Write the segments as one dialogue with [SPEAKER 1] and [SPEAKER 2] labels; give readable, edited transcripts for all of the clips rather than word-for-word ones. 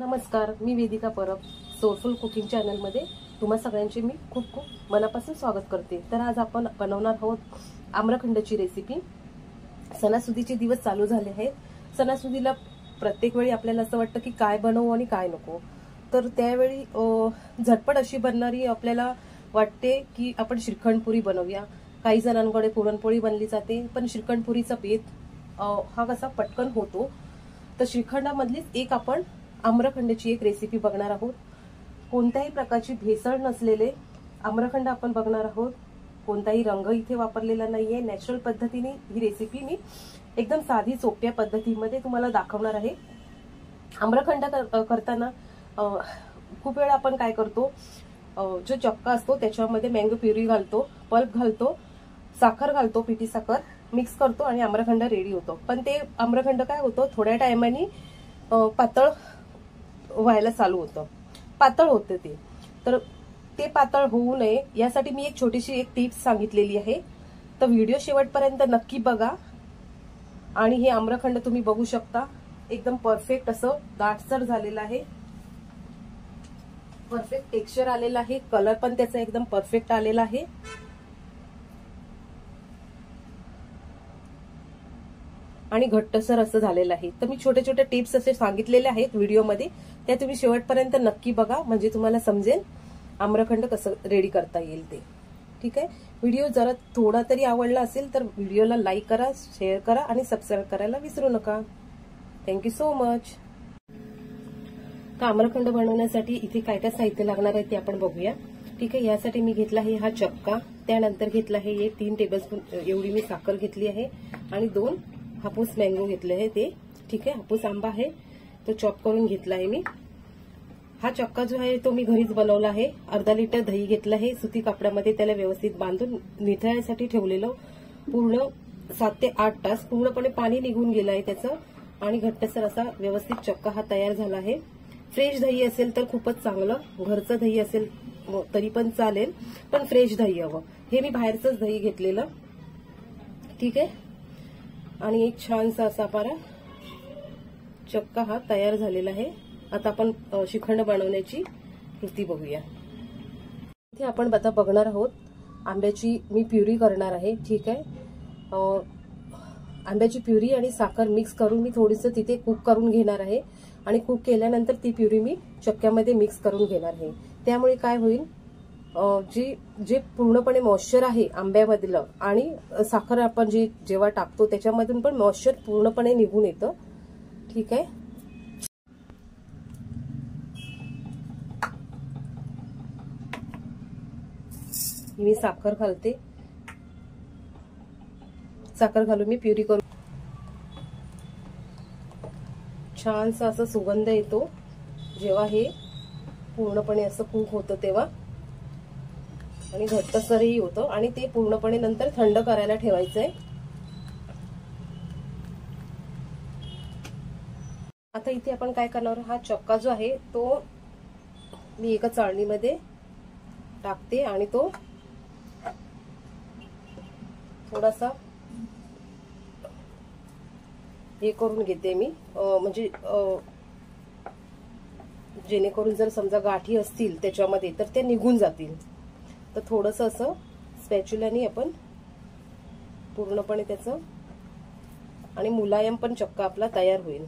[SPEAKER 1] नमस्कार, मी Vedika Parab soulful cooking चॅनलमध्ये तुम्हा सगळ्यांचे मी खूप खूप मनापासून स्वागत करते। तर आज आपण बनवणार आहोत आम्रखंडची रेसिपी। सणासुदीचे दिवस चालू झाले आहेत। सणासुदीला प्रत्येक वेळी आपल्याला असं वाटतं की काय बनवू आणि काय नको, तर त्यावेळी झटपट अशी बनणारी आपल्याला वाटते की आपण श्रीखंडपुरी बनवूया। काही जणांकडे पुरणपोळी बनली जाते, पण श्रीखंडपुरीचा बेत हा कसा पटकन होतो। तर श्रीखंडामधलीच एक आपण आम्रखंडची एक रेसिपी बघणार आहोत। कोणत्याही प्रकारची भेसळ नसलेले आम्रखंड आपण बघणार आहोत। कोणताही रंग इथे वापरलेला नाहीये। नॅचरल पद्धतीने ही रेसिपी मी एकदम साधी सोप्या पद्धतीमध्ये तुम्हाला दाखवणार आहे। आम्रखंड करताना खूप वेळा आपण काय करतो, जो चक्का असतो त्याच्यामध्ये मँगो प्युरी घालतो, पल्प घालतो, साखर घालतो, पिठी साखर मिक्स करतो आणि आम्रखंड रेडी होतो। पण ते आम्रखंड काय होतो, थोड्या टायमाने पातळ व्हायला चालू होतं, पातळ होते ते। तर ते पातळ होऊ नये यासाठी मी एक छोटीशी एक टिप्स सांगितलेली आहे। तर व्हिडिओ शेवटपर्यंत नक्की बघा। आणि हे आम्रखंड तुम्ही बघू शकता, एकदम परफेक्ट असं दाटसर झालेलं आहे, परफेक्ट टेक्स्चर आलेलं आहे, कलर पण त्याचा एकदम परफेक्ट आलेला आहे। आणि घट्टसर असं झालेलं आहे। तर मी छोटे छोटे टिप्स असे सांगितलेले आहेत व्हिडिओमध्ये, त्या तुम्ही शेवटपर्यंत नक्की बघा, म्हणजे तुम्हाला समजेल आम्रखंड कसं रेडी करता येईल ते। ठीक आहे, व्हिडिओ जरा थोडा तरी आवडला असेल तर व्हिडिओला लाईक करा, शेअर करा आणि सबस्क्राईब करायला विसरू नका। Thank you so much. तर आम्रखंड बनवण्यासाठी इथे काय काय साहित्य लागणार आहे ते आपण बघूया। ठीक आहे, यासाठी मी घेतला आहे हा चक्का, त्यानंतर घेतला आहे 3 टेबलस्पून एवढी मी साखर घेतली आहे आणि 2 हापूस मँगो घेतले आहे ते। ठीक आहे, हापूस आंबा आहे तो चॉप करून घेतला आहे मी। हा चक्का जो आहे तो मी घरीच बनवला आहे। अर्धा लिटर दही घेतलं आहे, सुती कापडामध्ये त्याला व्यवस्थित बांधून निथळायसाठी ठेवलेलं। पूर्ण 7 ते 8 तास पूर्णपणे पाणी निघून गेलं आहे त्याचं, आणि घट्टसर असा व्यवस्थित चक्का हा तयार झाला आहे। फ्रेश दही असेल तर खूपच चांगलं, घरचं दही असेल तरी पण चालेल, पण फ्रेश दही हवं। हे मी बाहेरचंच दही घेतलेलं। ठीक आहे, आणि एक छानसा असा पारा चक्का हा तयार झालेला आहे। आता आपण श्रीखंड बनवण्याची कृती बघूया। इथे आपण आता बघणार आहोत आंब्याची मी प्युरी करणार आहे। ठीक आहे, आंब्याची प्युरी आणि साखर मिक्स करून मी थोडीसं तिथे कुक करून घेणार आहे, आणि कुक केल्यानंतर ती प्युरी मी चक्क्यामध्ये मिक्स करून घेणार आहे। त्यामुळे काय होईल, जे पूर्णपणे मॉइश्चर आहे आंब्यामधलं आणि साखर आपण जेव्हा टाकतो त्याच्यामधून पण मॉइश्चर पूर्णपणे निघून येतं। ठीक आहे, मी साखर घालते, साखर घालून मी प्युरी करू। छानसा असा सुगंध येतो जेव्हा हे पूर्णपणे असं कुक होतं तेव्हा, आणि घट्टसरही होतं, आणि ते पूर्णपणे नंतर थंड करायला ठेवायचंय। आता इथे आपण काय करणार, हा चक्का जो आहे तो मी एका चाळणीमध्ये टाकते आणि तो थोडासा हे करून घेते मी, म्हणजे जेणेकरून जर समजा गाठी असतील त्याच्यामध्ये तर ते निघून जातील। तर थोडंसं असं स्पॅच्युलाने आपण पूर्णपणे त्याचं, आणि मुलायम पण चक्का आपला तयार होईल।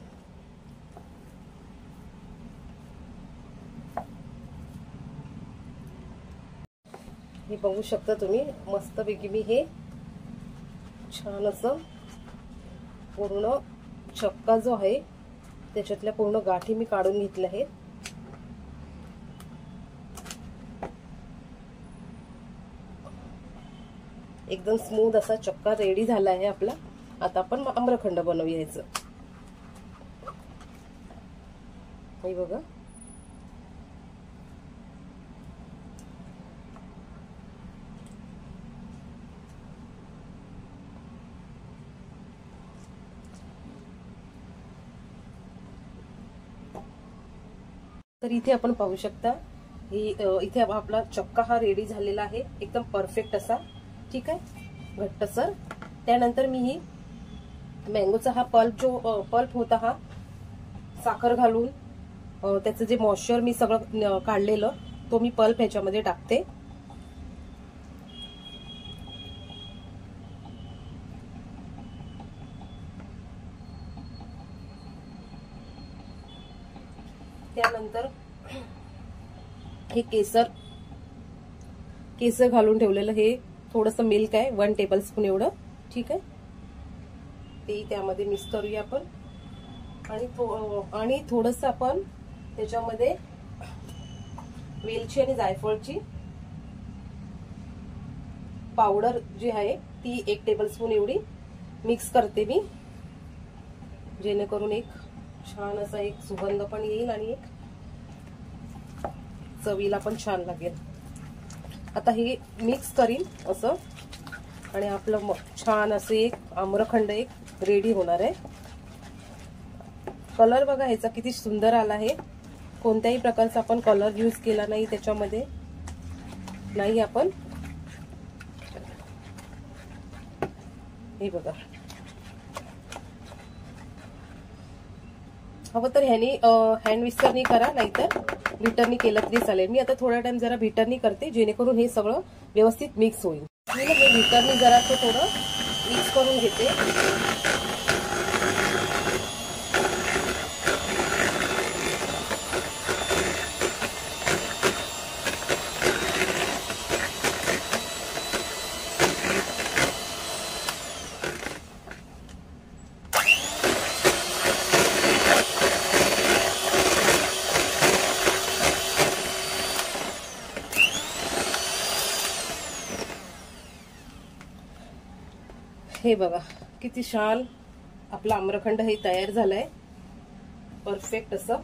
[SPEAKER 1] हे बघू शकता तुम्ही, मस्तपैकी मी हे छान असं पूर्ण चक्का जो आहे त्याच्यातल्या पूर्ण गाठी मी काढून घेतल्या आहेत। एकदम स्मूथ असा चक्का रेडी झाला आहे आपला। आता आपण आम्रखंड बनवूया याचं। हे बघा, तर इथे आपण पाहू शकता इथे आपला चक्का हा रेडी झालेला आहे, एकदम परफेक्ट असा। ठीक आहे, घट्टसर। त्यानंतर मी ही मँगोचा हा पल्प होता हा साखर घालून त्याचं जे मॉइश्चर मी सगळं काढलेलं तो मी पल्प ह्याच्यामध्ये टाकते. त्यानंतर हे केसर घालून ठेवलेलं हे थोडंसं मिल्क आहे, 1 टेबलस्पून एवढं. ठीक आहे, ते त्यामध्ये मिक्स करूया आपण. आणि थोडंसं आपण त्याच्यामध्ये वेलची आणि जायफळची पावडर जी आहे ती 1 टेबलस्पून एवढी मिक्स करते मी, जेणेकरून एक छान असा एक सुगंध पण येईल आणि एक चवीला पण छान लागेल. आता हे मिक्स करीन असं आणि आपलं छान असं एक आम्रखंड एक रेडी होणार आहे. कलर बघा ह्याचा किती सुंदर आला आहे. कोणत्याही प्रकारचा आपण कलर यूज केला नाही त्याच्यामध्ये, नाही आपण हे बघा. हवं तर ह्यानी हँड विस्करनी करा, नाहीतर बीटरनी केलं तरी चालेल. मी आता थोडा टाइम जरा बीटरनी करते, जेणेकरून हे सगळं व्यवस्थित मिक्स होईल. मी हे बीटरनी जरा थोडं मिक्स करून घेते. हे बघा किती छान आपला आम्रखंड हे तयार झालंय, परफेक्ट असं.